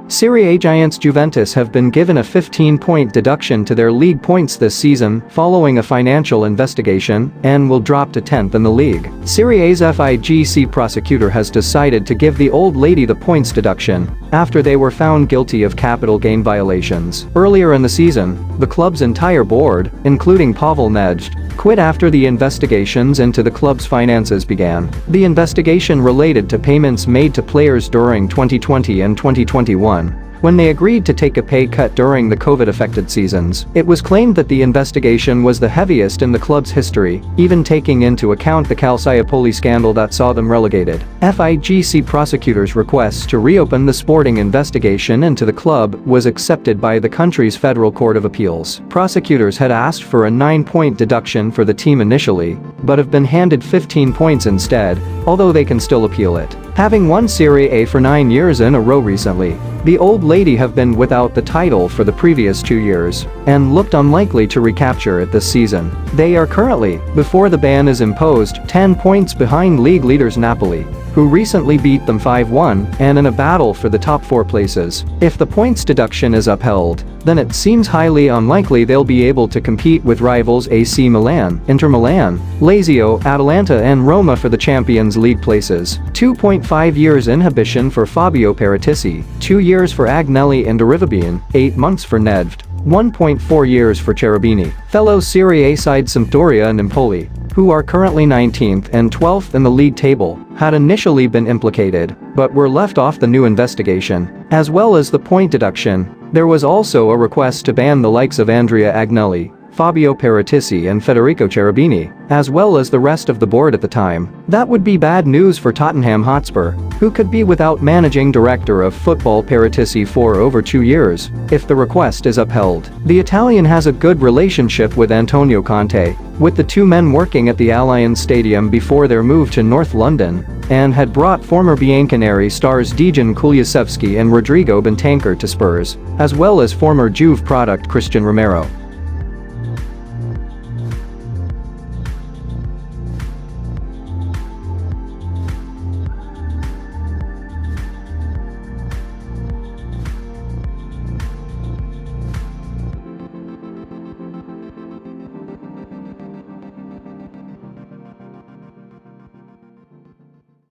Serie A giants Juventus have been given a 15-point deduction to their league points this season following a financial investigation and will drop to 10th in the league. Serie A's FIGC Prosecutor has decided to give the old lady the points deduction after they were found guilty of capital gain violations. Earlier in the season, the club's entire board, including Pavel Nedved, quit after the investigations into the club's finances began. The investigation related to payments made to players during 2020 and 2021, when they agreed to take a pay cut during the COVID-affected seasons. It was claimed that the investigation was the heaviest in the club's history, even taking into account the Calciopoli scandal that saw them relegated. FIGC Prosecutors' request to reopen the sporting investigation into the club was accepted by the country's Federal Court of Appeals. Prosecutors had asked for a 9-point deduction for the team initially, but have been handed 15 points instead, although they can still appeal it. Having won Serie A for 9 years in a row recently, the old lady have been without the title for the previous 2 years and looked unlikely to recapture it this season. They are currently, before the ban is imposed, 10 points behind league leaders Napoli, who recently beat them 5-1 and in a battle for the top 4 places. If the points deduction is upheld, then it seems highly unlikely they'll be able to compete with rivals AC Milan, Inter Milan, Lazio, Atalanta and Roma for the Champions League places. 2.5 years inhibition for Fabio Paratici, 2 years for Agnelli and Arrivabene, 8 months for Nedved, 1.4 years for Cherubini. Fellow Serie A side Sampdoria and Empoli, who are currently 19th and 12th in the league table, had initially been implicated, but were left off the new investigation. As well as the point deduction, there was also a request to ban the likes of Andrea Agnelli, Fabio Paratici and Federico Cherubini, as well as the rest of the board at the time. That would be bad news for Tottenham Hotspur, who could be without managing director of football Paratici for over 2 years, if the request is upheld. The Italian has a good relationship with Antonio Conte, with the two men working at the Allianz Stadium before their move to North London, and had brought former Bianconeri stars Dejan Kulusevski and Rodrigo to Spurs, as well as former Juve product Cristian Romero.